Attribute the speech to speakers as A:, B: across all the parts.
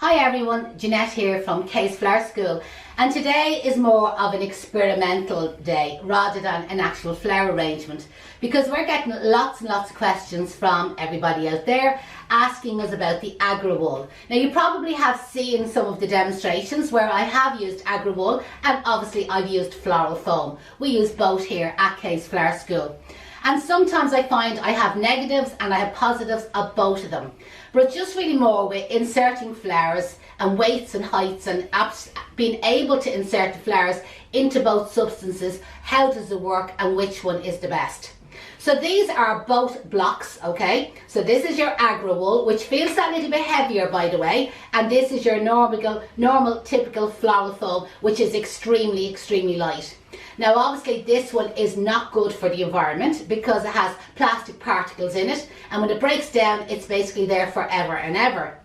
A: Hi everyone, Jeanette here from Kay's Flower School, and today is more of an experimental day rather than an actual flower arrangement, because we're getting lots and lots of questions from everybody out there asking us about the Agra Wool. Now you probably have seen some of the demonstrations where I have used Agra Wool, and obviously I've used Floral Foam. We use both here at Kay's Flower School. And sometimes I find I have negatives and I have positives of both of them. But it's just really more with inserting flowers and weights and heights and being able to insert the flowers into both substances. How does it work and which one is the best? So these are both blocks, okay? So this is your Agra Wool, which feels a little bit heavier, by the way. And this is your normal typical Floral Foam, which is extremely, extremely light. Now obviously this one is not good for the environment because it has plastic particles in it, and when it breaks down it's basically there forever and ever.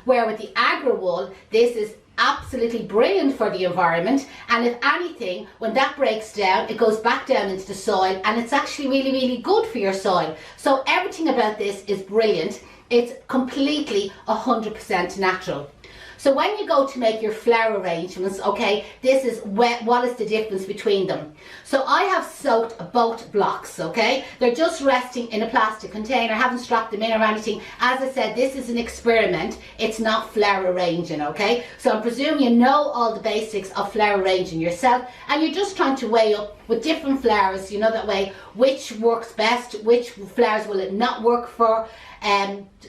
A: Where with the Agra Wool, this is absolutely brilliant for the environment, and if anything, when that breaks down it goes back down into the soil, and it's actually really, really good for your soil. So everything about this is brilliant. It's completely 100% natural. So when you go to make your flower arrangements, okay, this is what is the difference between them. So I have soaked both blocks, okay? They're just resting in a plastic container. I haven't strapped them in or anything. As I said, this is an experiment. It's not flower arranging, okay? So I'm presuming you know all the basics of flower arranging yourself, and you're just trying to weigh up with different flowers, you know, that way, which works best, which flowers will it not work for,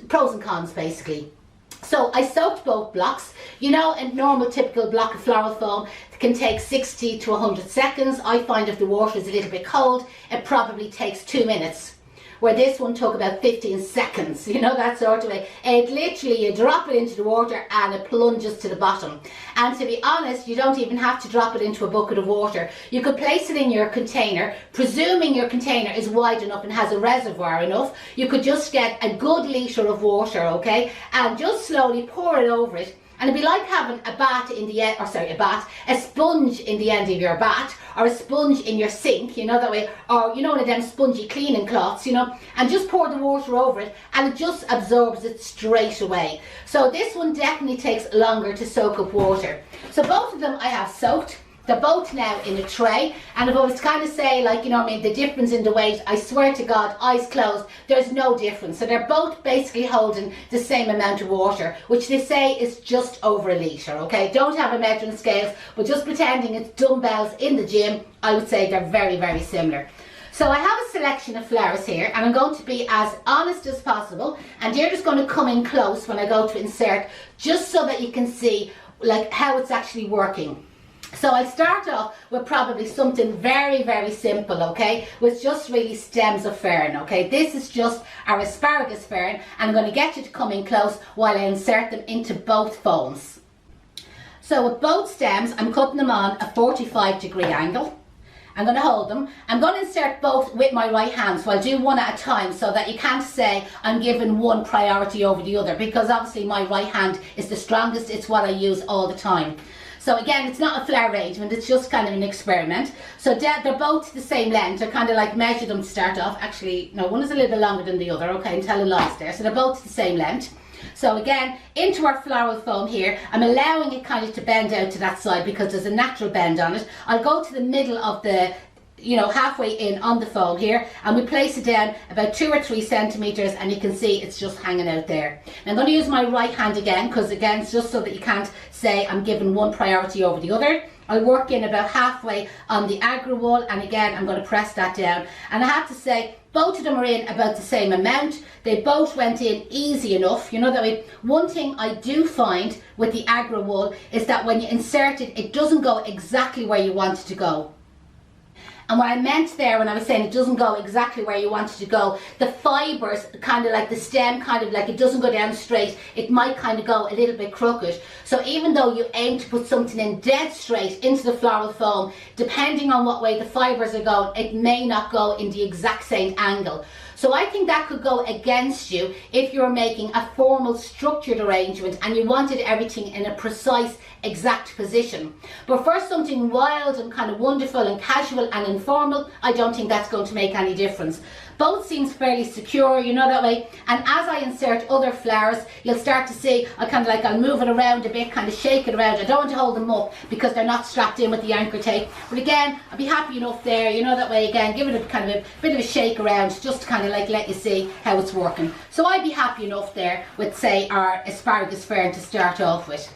A: pros and cons basically. So I soaked both blocks. You know, a normal typical block of Floral Foam can take 60 to 100 seconds. I find if the water is a little bit cold, it probably takes 2 minutes. Where this one took about 15 seconds, you know, that sort of way. It literally, you drop it into the water and it plunges to the bottom. And to be honest, you don't even have to drop it into a bucket of water. You could place it in your container, presuming your container is wide enough and has a reservoir enough. You could just get a good litre of water, okay, and just slowly pour it over it. And it'd be like having a bat in the end, or sorry, a sponge in the end of your bat, or a sponge in your sink, you know, that way, or you know, one of them spongy cleaning cloths, you know, and just pour the water over it and it just absorbs it straight away. So this one definitely takes longer to soak up water. So both of them I have soaked. They're both now in a tray, and if I was to kind of say, like, you know, I mean, the difference in the weight, I swear to God, eyes closed, there's no difference. So they're both basically holding the same amount of water, which they say is just over a litre, okay? Don't have a measuring scales, but just pretending it's dumbbells in the gym, I would say they're very, very similar. So I have a selection of flowers here, and I'm going to be as honest as possible, and you're just going to come in close when I go to insert, just so that you can see like how it's actually working. So I'll start off with probably something very, very simple, okay, with just really stems of fern, okay. This is just our asparagus fern, and I'm going to get you to come in close while I insert them into both foams. So with both stems, I'm cutting them on a 45-degree angle. I'm going to hold them. I'm going to insert both with my right hand, so I'll do one at a time so that you can't say I'm giving one priority over the other, because obviously my right hand is the strongest. It's what I use all the time. So again, it's not a flower arrangement, it's just kind of an experiment. So they're both the same length. I kind of like measured them to start off. Actually, no, one is a little bit longer than the other, okay, and telling lies there. So they're both the same length. So again, into our Floral Foam here, I'm allowing it kind of to bend out to that side because there's a natural bend on it. I'll go to the middle of the, you know, halfway in on the foam here, and we place it down about 2 or 3 centimeters, and you can see it's just hanging out there. Now I'm going to use my right hand again, because again, it's just so that you can't say I'm giving one priority over the other. I'll work in about halfway on the Agra Wool, and again I'm going to press that down, and I have to say both of them are in about the same amount. They both went in easy enough, you know, that way. One thing I do find with the Agra Wool is that when you insert it, it doesn't go exactly where you want it to go. And what I meant there when I was saying it doesn't go exactly where you want it to go, the fibres, kind of like the stem, kind of like it doesn't go down straight, it might kind of go a little bit crooked. So even though you aim to put something in dead straight into the Floral Foam, depending on what way the fibres are going, it may not go in the exact same angle. So I think that could go against you if you're making a formal structured arrangement and you wanted everything in a precise exact position. But for something wild and kind of wonderful and casual and informal, I don't think that's going to make any difference. Both seems fairly secure, you know, that way. And as I insert other flowers, you'll start to see, I'll move it around a bit, kind of shake it around. I don't want to hold them up because they're not strapped in with the anchor tape. But again, I'll be happy enough there, you know, that way. Again, give it a kind of a bit of a shake around, just to kind of like let you see how it's working. So I'd be happy enough there with, say, our asparagus fern to start off with.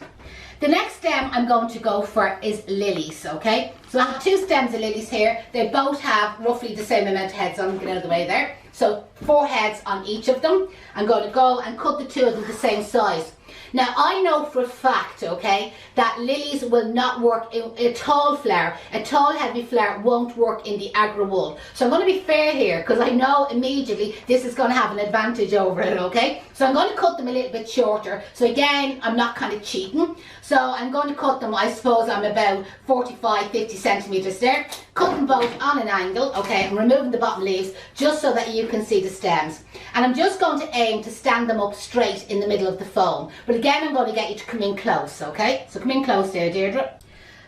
A: The next stem I'm going to go for is lilies, okay? So I have 2 stems of lilies here. They both have roughly the same amount of heads on them. Get out of the way there. So 4 heads on each of them. I'm going to go and cut the 2 of them the same size. Now I know for a fact, okay, that lilies will not work in a tall flower. A tall heavy flower won't work in the Agra Wool. So I'm going to be fair here because I know immediately this is going to have an advantage over it, okay? So I'm going to cut them a little bit shorter. So again, I'm not kind of cheating. So I'm going to cut them, I suppose I'm about 45-50 centimetres there. Cut them both on an angle, okay? I'm removing the bottom leaves just so that you can see the stems. And I'm just going to aim to stand them up straight in the middle of the foam. But again, I'm going to get you to come in close, okay? So come in close there, Deirdre.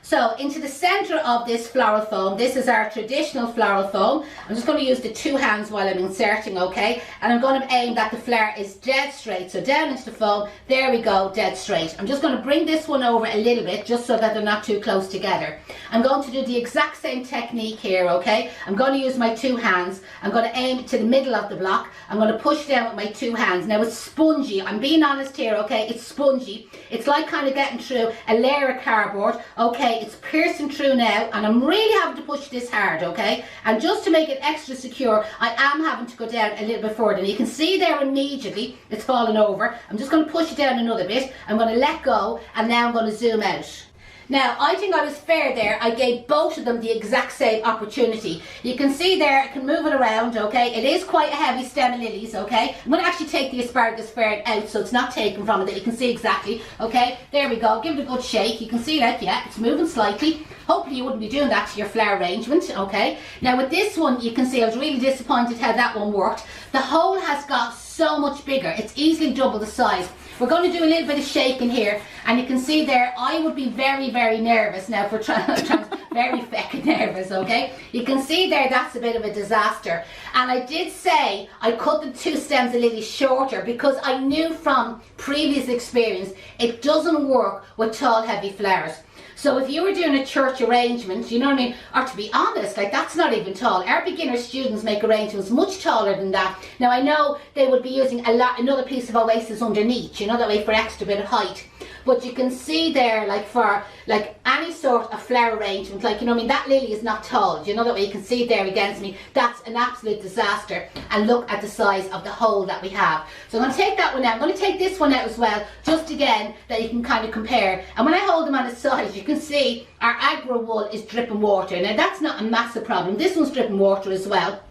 A: So into the centre of this floral foam, this is our traditional floral foam. I'm just going to use the 2 hands while I'm inserting, okay? And I'm going to aim that the flower is dead straight. So down into the foam, there we go, dead straight. I'm just going to bring this one over a little bit just so that they're not too close together. I'm going to do the exact same technique here, okay? I'm going to use my 2 hands. I'm going to aim to the middle of the block. I'm going to push down with my 2 hands. Now it's spongy. I'm being honest here, okay? It's spongy. It's like kind of getting through a layer of cardboard, okay? It's piercing through now, and I'm really having to push this hard, okay? And just to make it extra secure, I am having to go down a little bit further. And you can see there immediately it's fallen over. I'm just going to push it down another bit. I'm going to let go, and now I'm going to zoom out. Now, I think I was fair there. I gave both of them the exact same opportunity. You can see there, I can move it around, okay? It is quite a heavy stem of lilies, okay? I'm going to actually take the asparagus fern out so it's not taken from it, that you can see exactly, okay? There we go. Give it a good shake. You can see that, yeah, it's moving slightly. Hopefully you wouldn't be doing that to your flower arrangement, okay? Now with this one, you can see I was really disappointed how that one worked. The hole has got so much bigger. It's easily double the size. We're going to do a little bit of shaking here, and you can see there I would be very, very nervous now for very feckin' nervous, okay? You can see there that's a bit of a disaster. And I did say I cut the 2 stems a little shorter because I knew from previous experience it doesn't work with tall, heavy flowers. So if you were doing a church arrangement, you know what I mean, or to be honest, like that's not even tall. Our beginner students make arrangements much taller than that. Now I know they would be using another piece of oasis underneath, you know, that way for extra bit of height. But you can see there, like for like any sort of flower arrangement, like, you know what I mean, that lily is not tall. You know that way, you can see there against me, that's an absolute disaster. And look at the size of the hole that we have. So I'm going to take that one out. I'm going to take this one out as well, just again, that you can kind of compare. And when I hold them on the sides, you can see our Agra Wool is dripping water. Now that's not a massive problem. This one's dripping water as well.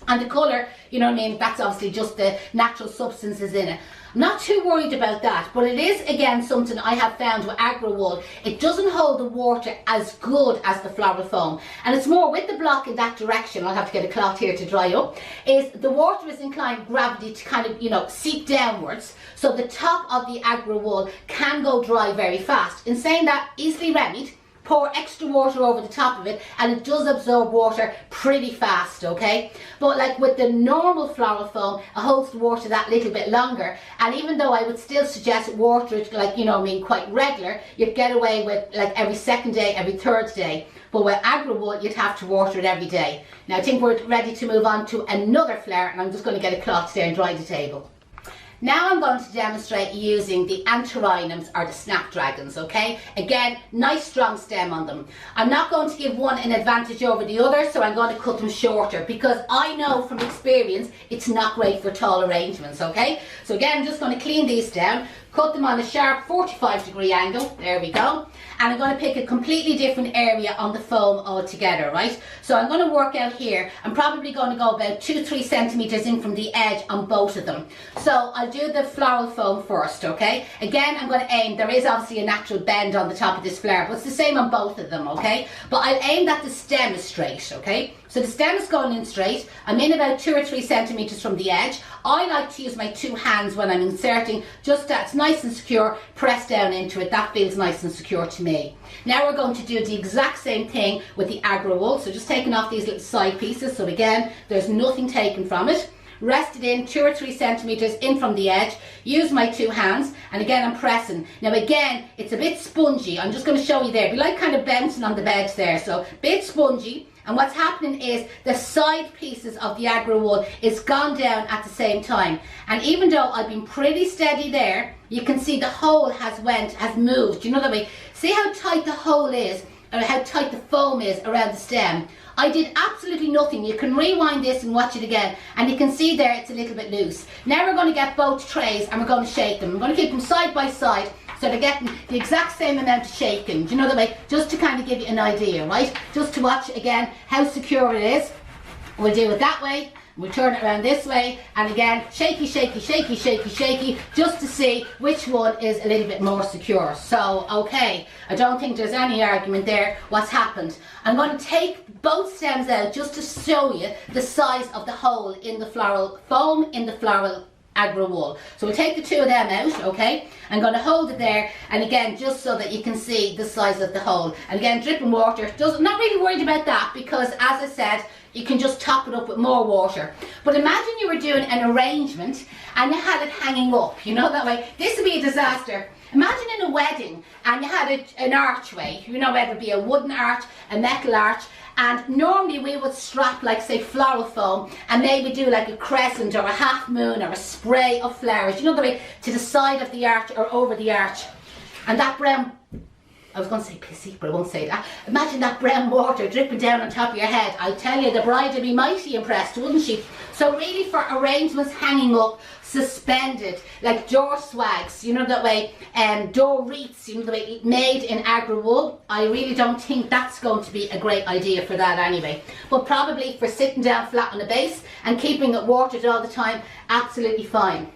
A: And the colour, you know what I mean, that's obviously just the natural substances in it. I'm not too worried about that, but it is again something I have found with Agra Wool. It doesn't hold the water as good as the floral foam, and it's more with the block in that direction. I'll have to get a cloth here to dry up. Is the water is inclined gravity to kind of, you know, seep downwards, so the top of the Agra Wool can go dry very fast. In saying that, easily remedied. Pour extra water over the top of it, and it does absorb water pretty fast, okay? But like with the normal floral foam, it holds the water that little bit longer. And even though I would still suggest water it, like, you know, I mean, quite regular, you'd get away with like every 2nd day, every 3rd day. But with Agra Wool, you'd have to water it every day. Now I think we're ready to move on to another flower, and I'm just going to get a cloth there and dry the table. Now I'm going to demonstrate using the Antirrhinums or the Snapdragons, okay? Again, nice strong stem on them. I'm not going to give one an advantage over the other, so I'm going to cut them shorter because I know from experience it's not great for tall arrangements, okay? So again, I'm just going to clean these down, cut them on a sharp 45-degree angle, there we go. And I'm going to pick a completely different area on the foam altogether, right? So I'm going to work out here. I'm probably going to go about 2-3 centimetres in from the edge on both of them. So I'll do the floral foam first, okay? Again, I'm going to aim, there is obviously a natural bend on the top of this flower, but it's the same on both of them, okay? But I'll aim that the stem is straight, okay? So So the stem is going in straight. I'm in about 2 or 3 centimeters from the edge. I like to use my 2 hands when I'm inserting, just that it's nice and secure, press down into it. That feels nice and secure to me. Now we're going to do the exact same thing with the Agra Wool. So just taking off these little side pieces. So again, there's nothing taken from it. Rest it in 2 or 3 centimeters in from the edge. Use my 2 hands, and again I'm pressing. Now again, it's a bit spongy. I'm just going to show you there. It'd be like kind of bouncing on the bed there. So a bit spongy. And what's happening is the side pieces of the Agra Wool is gone down at the same time. And even though I've been pretty steady there, you can see the hole has moved. You know that way? See how tight the hole is, or how tight the foam is around the stem? I did absolutely nothing. You can rewind this and watch it again, and you can see there it's a little bit loose. Now we're going to get both trays and we're going to shake them. I'm going to keep them side by side so they're getting the exact same amount of shaking. Do you know that way? Just to kind of give you an idea, right? Just to watch again how secure it is. We'll do it that way. We'll turn it around this way, and again, shaky, shaky, shaky, shaky, shaky, just to see which one is a little bit more secure. So, okay, I don't think there's any argument there what's happened. I'm going to take both stems out just to show you the size of the hole in the floral foam, in the floral Agra Wool. So we'll take the 2 of them out, okay? I'm going to hold it there, and again, just so that you can see the size of the hole. And again, dripping water. I'm not really worried about that, because as I said, you can just top it up with more water. But imagine you were doing an arrangement and you had it hanging up, you know that way. This would be a disaster. Imagine in a wedding and you had an archway, you know, whether it be a wooden arch, a metal arch, and normally we would strap, like say, floral foam, and maybe do like a crescent or a half moon or a spray of flowers, you know the way, to the side of the arch or over the arch. And that brown, I was going to say pissy, but I won't say that. Imagine that brown water dripping down on top of your head. I tell you, the bride would be mighty impressed, wouldn't she? So really, for arrangements hanging up, suspended, like door swags, you know that way, door wreaths, you know the way, made in Agra Wool, I really don't think that's going to be a great idea for that anyway. But probably for sitting down flat on the base and keeping it watered all the time, absolutely fine.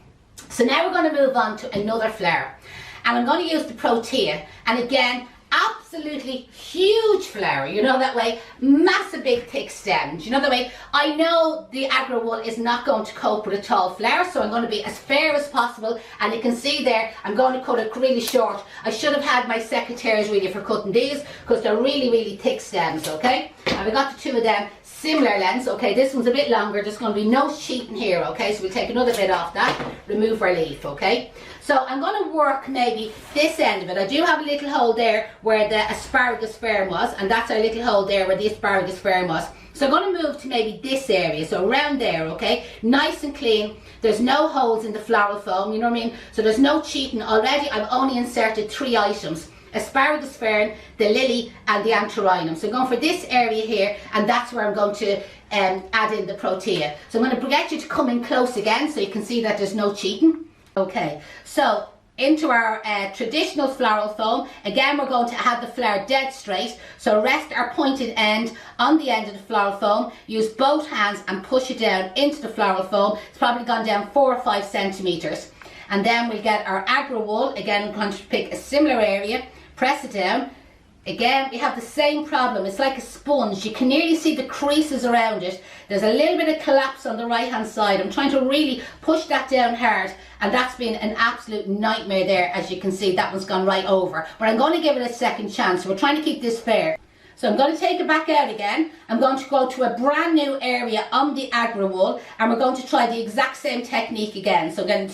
A: So now we're going to move on to another flower. And I'm going to use the Protea, and again, absolutely huge flower, you know that way, massive big thick stems, you know that way. I know the Agra Wool is not going to cope with a tall flower, so I'm going to be as fair as possible, and you can see there, I'm going to cut it really short. I should have had my secateurs really for cutting these, because they're really thick stems, okay? And we got the 2 of them, similar lengths, okay? This one's a bit longer, there's going to be no cheating here, okay? So we'll take another bit off that, remove our leaf, okay? So I'm going to work maybe this end of it. I do have a little hole there where the asparagus fern was, and that's our little hole there where the asparagus fern was. So I'm going to move to maybe this area, so around there, okay? Nice and clean. There's no holes in the floral foam, you know what I mean? So there's no cheating. Already I've only inserted 3 items. Asparagus fern, the lily, and the anthurium. So I'm going for this area here, and that's where I'm going to add in the Protea. So I'm going to get you to come in close again so you can see that there's no cheating. Okay, so into our traditional floral foam, again we're going to have the flower dead straight, so rest our pointed end on the end of the floral foam, use both hands and push it down into the floral foam. It's probably gone down 4 or 5 centimeters, and then we'll get our Agra Wool. Again, I'm going to pick a similar area, press it down. Again, we have the same problem. It's like a sponge. You can nearly see the creases around it. There's a little bit of collapse on the right hand side. I'm trying to really push that down hard, and that's been an absolute nightmare there. As you can see, that one's gone right over. But I'm going to give it a second chance. We're trying to keep this fair. So I'm going to take it back out again. I'm going to go to a brand new area on the Agra Wool, and we're going to try the exact same technique again. So again,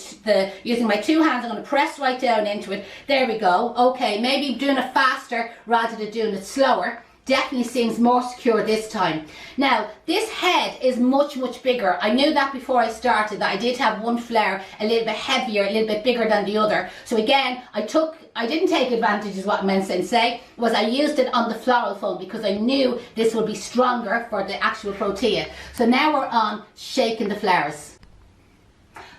A: using my 2 hands, I'm going to press right down into it. There we go. Okay, maybe doing it faster rather than doing it slower. Definitely seems more secure this time. Now, this head is much bigger. I knew that before I started, that I did have one flower a little bit heavier, a little bit bigger than the other. So again, I didn't take advantage, is what I meant to say, was I used it on the floral foam because I knew this would be stronger for the actual Protea. So now we're on shaking the flowers.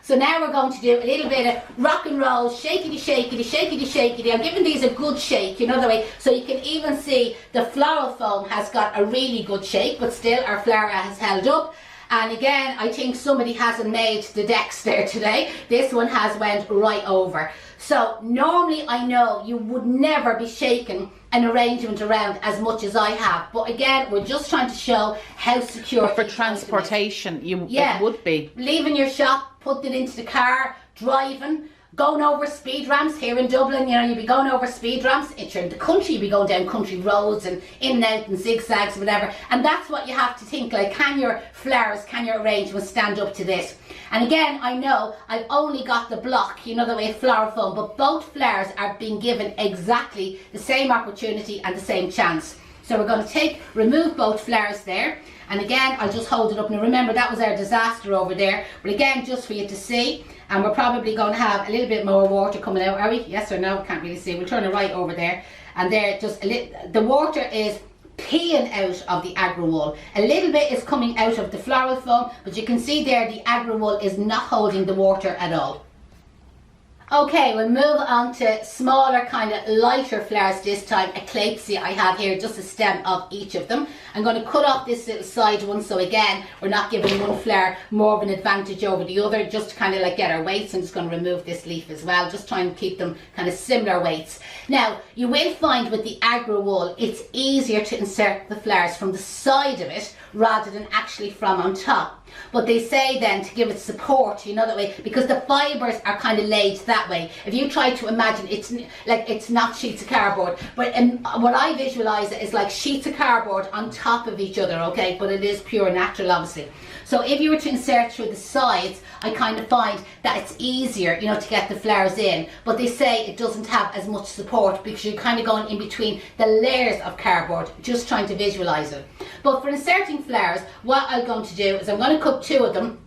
A: So now we're going to do a little bit of rock and roll, shakety, shakety, shakety, shakety. I'm giving these a good shake, you know the way, so you can even see the floral foam has got a really good shake, but still our flower has held up. And again, I think somebody hasn't made the decks there today. This one has went right over. So normally I know you would never be shaking an arrangement around as much as I have, but again, we're just trying to show how secure.
B: But for transportation, it would be.
A: Leaving your shop, putting it into the car, driving, going over speed ramps here in Dublin, you know, you'd be going over speed ramps. If you're in the country, you'd be going down country roads and in and out and zigzags, whatever. And that's what you have to think, like, can your flowers, can your arrangements stand up to this? And again, I know I've only got the block, you know, the way Floral Foam, but both flowers are being given exactly the same opportunity and the same chance. So we're going to remove both flowers there. And again, I'll just hold it up. Now remember, that was our disaster over there. But again, just for you to see, and we're probably going to have a little bit more water coming out, are we? Yes or no? Can't really see. We'll turn it right over there. And there, just a little, the water is peeing out of the Agra Wool. A little bit is coming out of the Floral Foam, but you can see there the Agra Wool is not holding the water at all. Okay, we'll move on to smaller, kind of lighter flowers this time. Eclaipsia I have here, just a stem of each of them. I'm going to cut off this little side one, so again, we're not giving one flower more of an advantage over the other, just to kind of like get our weights. I'm just going to remove this leaf as well, just trying to keep them kind of similar weights. Now, you will find with the Agra Wool, it's easier to insert the flowers from the side of it rather than actually from on top. But they say then to give it support, you know, that way, because the fibres are kind of laid that way. If you try to imagine, it's like, it's not sheets of cardboard, but what I visualise it is like sheets of cardboard on top of each other, okay, but it is pure natural, obviously. So if you were to insert through the sides, I kind of find that it's easier, you know, to get the flowers in. But they say it doesn't have as much support because you're kind of going in between the layers of cardboard, just trying to visualise it. But for inserting flowers, what I'm going to do is I'm going to cut two of them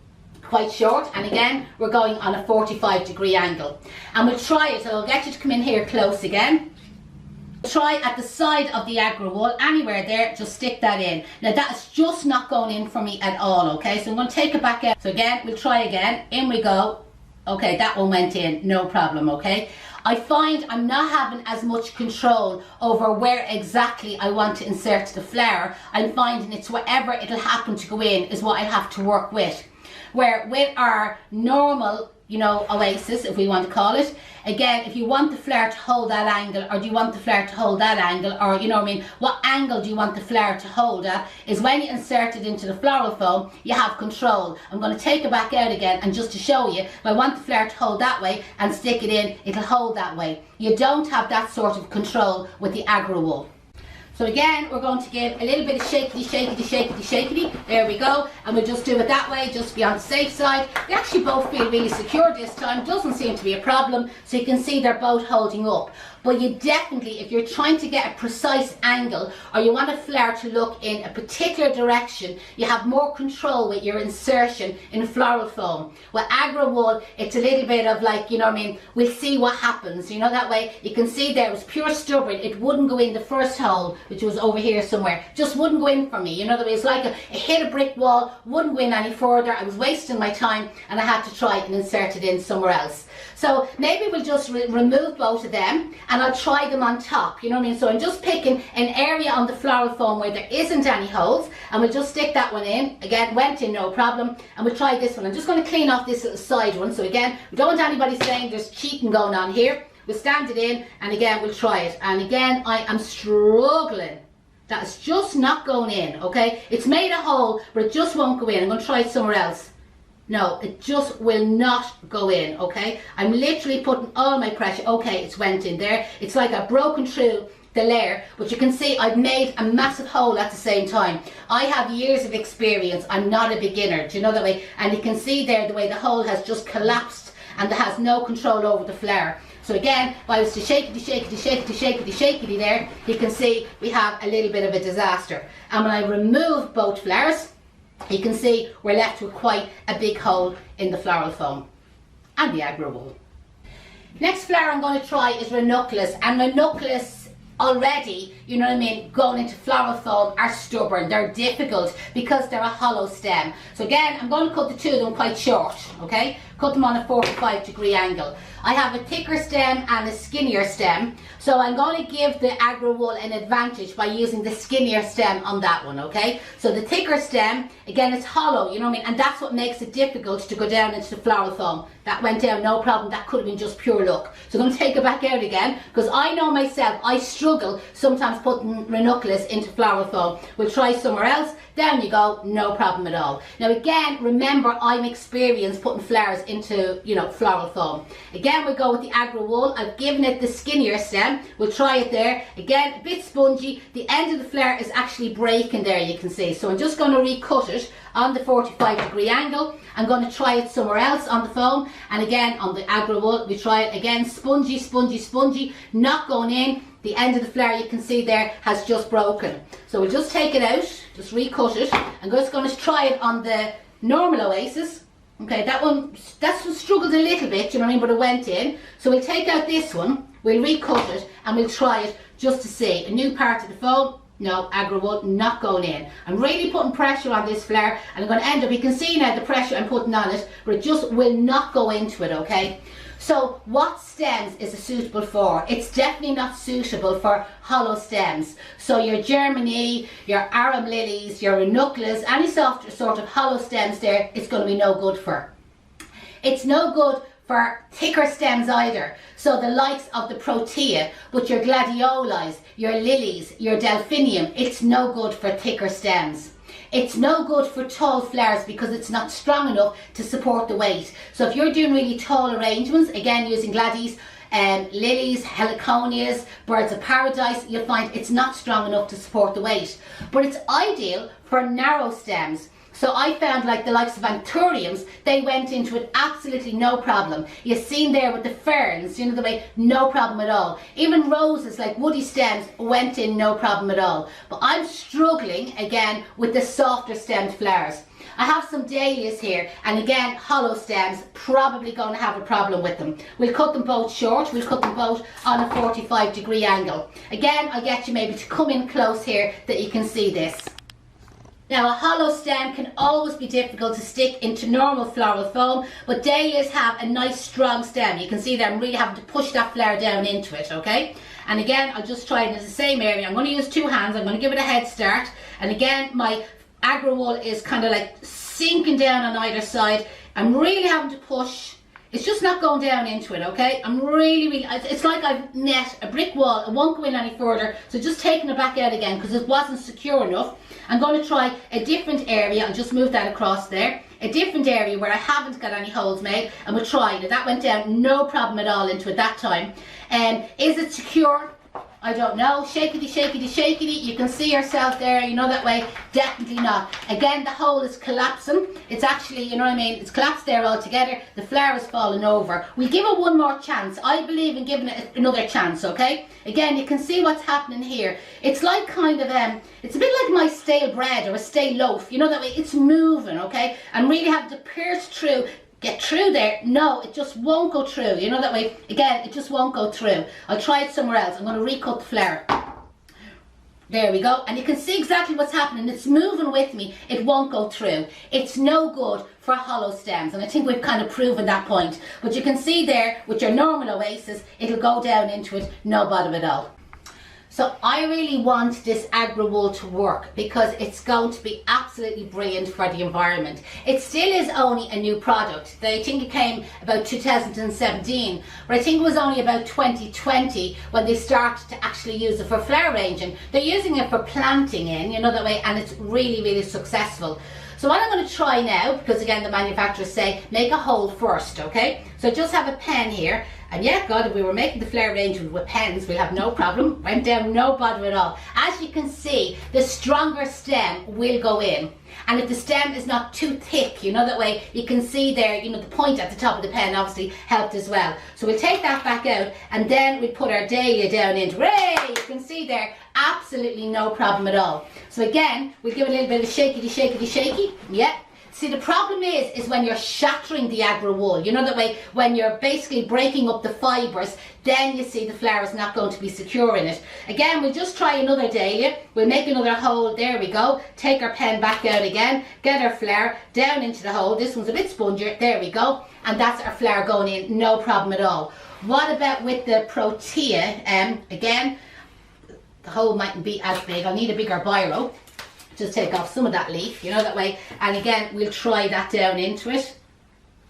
A: quite short, and again, we're going on a 45-degree angle. And we'll try it, so I'll get you to come in here close again. Try at the side of the Agra Wool, anywhere there, just stick that in. Now that's just not going in for me at all, okay? So I'm going to take it back out. So again, we'll try again. In we go. Okay, that one went in, no problem, okay? I find I'm not having as much control over where exactly I want to insert the flower. I'm finding it's wherever it'll happen to go in is what I have to work with. Where with our normal, you know, oasis, if we want to call it, again, if you want the flower to hold that angle, or do you want the flower to hold that angle, or, you know what I mean, what angle do you want the flower to hold at, is when you insert it into the Floral Foam, you have control. I'm going to take it back out again, and just to show you, if I want the flower to hold that way and stick it in, it'll hold that way. You don't have that sort of control with the Agra Wool. So again, we're going to give a little bit of shakety, shakety, shakety, shakety. There we go. And we'll just do it that way, just be on the safe side. They actually both feel really secure this time. Doesn't seem to be a problem. So you can see they're both holding up. But you definitely, if you're trying to get a precise angle, or you want a flower to look in a particular direction, you have more control with your insertion in Floral Foam. With Agra Wool, it's a little bit of like, you know what I mean, we'll see what happens, you know, that way. You can see there, it was pure stubborn. It wouldn't go in the first hole, which was over here somewhere. Just wouldn't go in for me, you know, the way it's like it hit a brick wall, wouldn't go in any further. I was wasting my time, and I had to try and insert it in somewhere else. So maybe we'll just remove both of them, and I'll try them on top, you know what I mean? So I'm just picking an area on the Floral Foam where there isn't any holes, and we'll just stick that one in. Again, went in, no problem. And we'll try this one. I'm just going to clean off this little side one. So again, we don't want anybody saying there's cheating going on here. We'll stand it in, and again, we'll try it. And again, I am struggling. That's just not going in, okay? It's made a hole, but it just won't go in. I'm going to try it somewhere else. No, it just will not go in, okay? I'm literally putting all my pressure. Okay, it's went in there. It's like I've broken through the layer, but you can see I've made a massive hole at the same time. I have years of experience. I'm not a beginner, do you know that way? And you can see there the way the hole has just collapsed, and it has no control over the flower. So again, if I was to shakety, shakety, shakety, shakety, shakety there, you can see we have a little bit of a disaster. And when I remove both flowers, you can see we're left with quite a big hole in the Floral Foam and the Agra Wool. Next flower I'm going to try is ranunculus, and ranunculus already, you know what I mean, going into Floral Foam are stubborn. They're difficult because they're a hollow stem. So again, I'm going to cut the two of them quite short, okay? Cut them on a 45-degree angle. I have a thicker stem and a skinnier stem, so I'm going to give the Agra Wool an advantage by using the skinnier stem on that one, okay? So the thicker stem, again, it's hollow, you know what I mean, and that's what makes it difficult to go down into the Floral Foam. That went down, no problem. That could have been just pure luck. So I'm going to take it back out again, because I know myself, I struggle sometimes putting ranunculus into floral foam. We'll try somewhere else. Down you go, no problem at all. Now again, remember, I'm experienced putting flowers into, you know, floral foam. Again, we'll go with the Agra Wool. I've given it the skinnier stem. We'll try it there. Again, a bit spongy. The end of the flower is actually breaking there, you can see. So I'm just going to recut it on the 45-degree angle. I'm going to try it somewhere else on the foam, and again on the Agra Wool we try it again, spongy, spongy, spongy, not going in. The end of the flower, you can see there, has just broken. So we'll just take it out, just recut it. I'm just going to try it on the normal Oasis. Okay, that's one struggled a little bit, you know what I mean, but it went in. So we'll take out this one, we'll recut it, and we'll try it just to see. A new part of the foam. No, Agra Wool not going in. I'm really putting pressure on this flower, and I'm going to end up, you can see now the pressure I'm putting on it, but it just will not go into it, okay? So what stems is it suitable for? It's definitely not suitable for hollow stems. So your Germany, your Aram lilies, your ranunculus, any sort of hollow stems there, it's going to be no good for. It's no good for thicker stems either. So the likes of the protea, but your gladioli, your lilies, your delphinium, it's no good for thicker stems. It's no good for tall flowers because it's not strong enough to support the weight. So if you're doing really tall arrangements, again using gladdies, lilies, heliconias, birds of paradise, you'll find it's not strong enough to support the weight. But it's ideal for narrow stems. So I found like the likes of anthuriums, they went into it absolutely no problem. You've seen there with the ferns, you know, the way, no problem at all. Even roses, like woody stems, went in no problem at all. But I'm struggling again with the softer stemmed flowers. I have some dahlias here, and again, hollow stems, probably going to have a problem with them. We'll cut them both short, we'll cut them both on a 45-degree angle. Again, I'll get you maybe to come in close here that you can see this. Now a hollow stem can always be difficult to stick into normal floral foam, but dahlias have a nice strong stem. You can see that I'm really having to push that flower down into it, okay? And again, I'll just try it in the same area. I'm going to use two hands, I'm going to give it a head start. And again, my Agra Wool is kind of like sinking down on either side. I'm really having to push. It's just not going down into it, okay? I'm really, it's like I've met a brick wall. It won't go in any further. So just taking it back out again because it wasn't secure enough. I'm going to try a different area and just move that across there. A different area where I haven't got any holes made, and we'll try. Now that went down no problem at all into it that time. Is it secure? I don't know. Shakety, shakety, shakety. You can see yourself there, you know that way. Definitely not. Again, the hole is collapsing. It's actually, you know what I mean, it's collapsed there altogether. The flower is falling over. We'll give it one more chance. I believe in giving it another chance, okay? Again, you can see what's happening here. It's like kind of, it's a bit like my stale bread or a stale loaf. You know that way, it's moving, okay? And really have to pierce through. Get through there. No, it just won't go through. You know that way, again, it just won't go through. I'll try it somewhere else. I'm going to recut the flower. There we go. And you can see exactly what's happening. It's moving with me. It won't go through. It's no good for hollow stems. And I think we've kind of proven that point. But you can see there, with your normal Oasis, it'll go down into it, no bother at all. So I really want this Agra Wool to work because it's going to be absolutely brilliant for the environment. It still is only a new product. I think it came about 2017, but I think it was only about 2020 when they started to actually use it for flower arranging. They're using it for planting in, you know that way, and it's really, really successful. So what I'm going to try now, because again the manufacturers say make a hole first, okay? So I just have a pen here. And yeah, God, if we were making the flower arrangement with pens, we'll have no problem. Went down, no bother at all. As you can see, the stronger stem will go in. And if the stem is not too thick, you know that way, you can see there, you know, the point at the top of the pen obviously helped as well. So we'll take that back out, and then we'll put our dahlia down into it. Hey, you can see there, absolutely no problem at all. So again, we'll give it a little bit of shakety, shakety, shaky. Yeah. See, the problem is when you're shattering the Agra Wool, you know that way, when you're basically breaking up the fibres, then you see the flower is not going to be secure in it. Again, we'll just try another dahlia. We'll make another hole. There we go. Take our pen back out again. Get our flower down into the hole. This one's a bit spongier. There we go. And that's our flower going in. No problem at all. What about with the protea? Again, the hole mightn't be as big. I'll need a bigger biro. Just take off some of that leaf, you know that way, and again we'll try that down into it.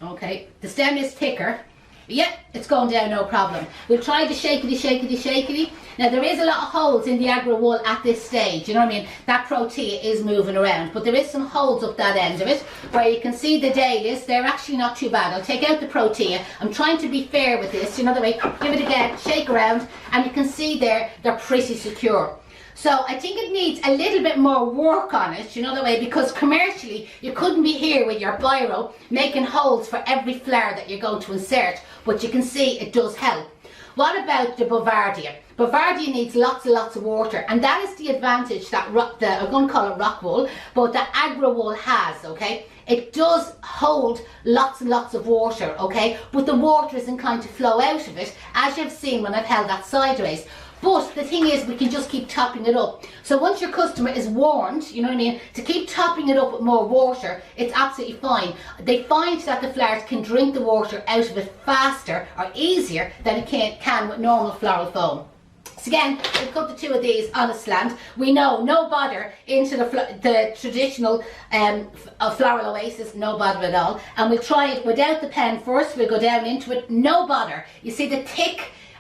A: Okay, the stem is thicker. Yeah, it's going down no problem. We'll try the shakety. Now there is a lot of holes in the Agra Wool at this stage, you know what I mean? That protea is moving around, but there is some holes up that end of it where you can see the dahlias. They're actually not too bad. I'll take out the protea. I'm trying to be fair with this, you know the way. Give it again, shake around, and you can see there, they're pretty secure. So I think it needs a little bit more work on it, you know the way, because commercially you couldn't be here with your biro making holes for every flower that you're going to insert, but you can see it does help. What about the Bouvardia? Bouvardia needs lots and lots of water, and that is the advantage that I'm going to call it rock wool, but the Agra Wool has, okay? It does hold lots and lots of water, okay? But the water is inclined to flow out of it, as you've seen when I've held that sideways. But the thing is, we can just keep topping it up. So once your customer is warned, you know what I mean, to keep topping it up with more water, it's absolutely fine. They find that the flowers can drink the water out of it faster or easier than it can with normal floral foam. So again, we'll cut the two of these on a slant. We know no bother into the traditional floral oasis, no bother at all. And we'll try it without the pen first. We'll go down into it, no bother. You see the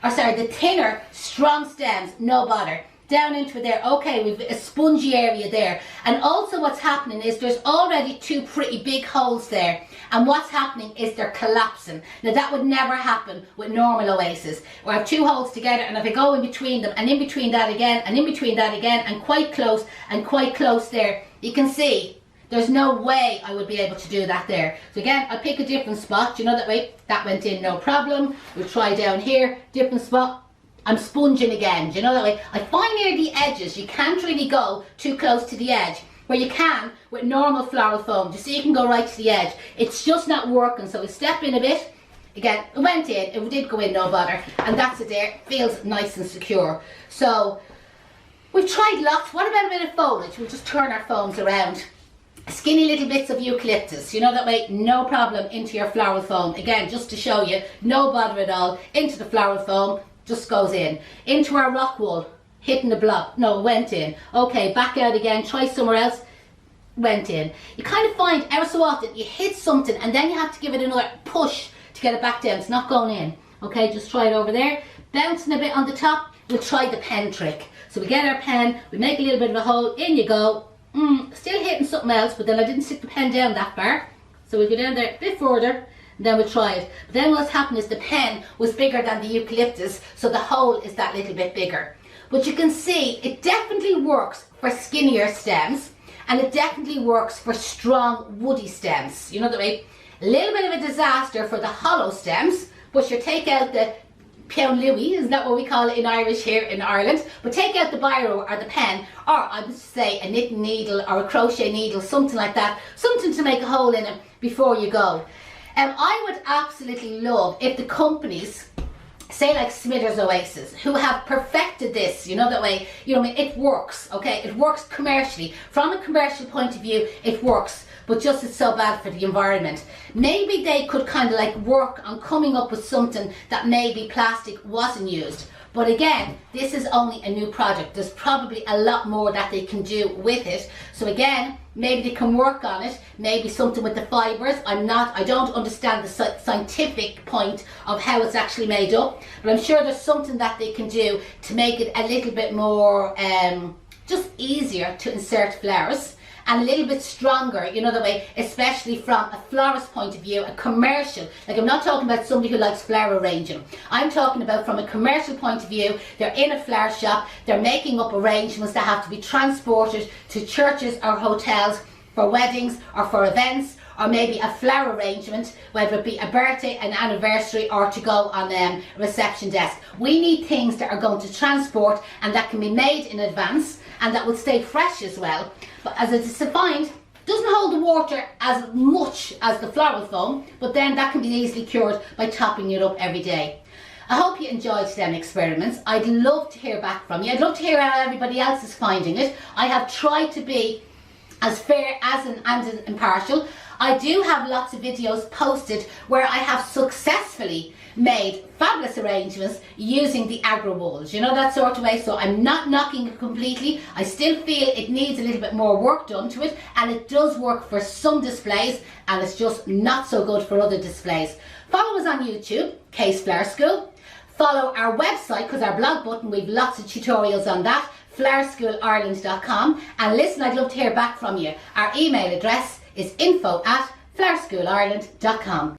A: the thinner, strong stems, no bother. Down into it there, okay, we've a spongy area there. And also what's happening is there's already two pretty big holes there. And what's happening is they're collapsing. Now that would never happen with normal oasis. We have two holes together, and if I go in between them, and in between that again, and in between that again, and quite close there, you can see there's no way I would be able to do that there. So again, I'll pick a different spot, you know that way, that went in no problem. We'll try down here, different spot. I'm sponging again, do you know that way? I find near the edges, you can't really go too close to the edge, where you can with normal floral foam. You see, you can go right to the edge. It's just not working, so we step in a bit. Again, it went in, it did go in, no bother, and that's it there, feels nice and secure. So, we've tried lots. What about a bit of foliage? We'll just turn our foams around. Skinny little bits of eucalyptus, you know that way, no problem, into your floral foam. Again, just to show you, no bother at all, into the floral foam, just goes in. Into our rock wool, hitting the block, no, went in. Okay, back out again, try somewhere else, went in. You kind of find, ever so often, you hit something and then you have to give it another push to get it back down. It's not going in. Okay, just try it over there. Bouncing a bit on the top, we'll try the pen trick. So we get our pen, we make a little bit of a hole, in you go. Still hitting something else, but then I didn't stick the pen down that far. So we'll go down there a bit further, and then we'll try it. But then what's happened is the pen was bigger than the eucalyptus, so the hole is that little bit bigger. But you can see it definitely works for skinnier stems, and it definitely works for strong woody stems. You know the way? A little bit of a disaster for the hollow stems, but you take out the Pion Louis, isn't that what we call it in Irish here in Ireland? But take out the biro or the pen, or I would say a knitting needle or a crochet needle, something like that, something to make a hole in it before you go. I would absolutely love if the companies, say like Smithers Oasis, who have perfected this, you know that way, you know, I mean, it works, okay? It works commercially. From a commercial point of view, it works, but just it's so bad for the environment. Maybe they could kind of like work on coming up with something that maybe plastic wasn't used. But again, this is only a new project. There's probably a lot more that they can do with it. So again, maybe they can work on it. Maybe something with the fibres. I don't understand the scientific point of how it's actually made up. But I'm sure there's something that they can do to make it a little bit more, just easier to insert flowers. And a little bit stronger, you know the way, especially from a florist point of view, a commercial. Like, I'm not talking about somebody who likes flower arranging. I'm talking about from a commercial point of view. They're in a flower shop, they're making up arrangements that have to be transported to churches or hotels for weddings or for events, or maybe a flower arrangement, whether it be a birthday, an anniversary, or to go on a reception desk. We need things that are going to transport and that can be made in advance and that will stay fresh as well. But as it's defined, doesn't hold the water as much as the floral foam, but then that can be easily cured by topping it up every day. I hope you enjoyed them experiments. I'd love to hear back from you. I'd love to hear how everybody else is finding it. I have tried to be as fair and impartial. I do have lots of videos posted where I have successfully made fabulous arrangements using the Agra Wools, you know, that sort of way. So I'm not knocking it completely. I still feel it needs a little bit more work done to it, and it does work for some displays and it's just not so good for other displays. Follow us on YouTube, Kay's Flower School. Follow our website, because our blog button, we've lots of tutorials on that, flowerschoolireland.com. And listen, I'd love to hear back from you. Our email address is info@flowerschoolireland.com.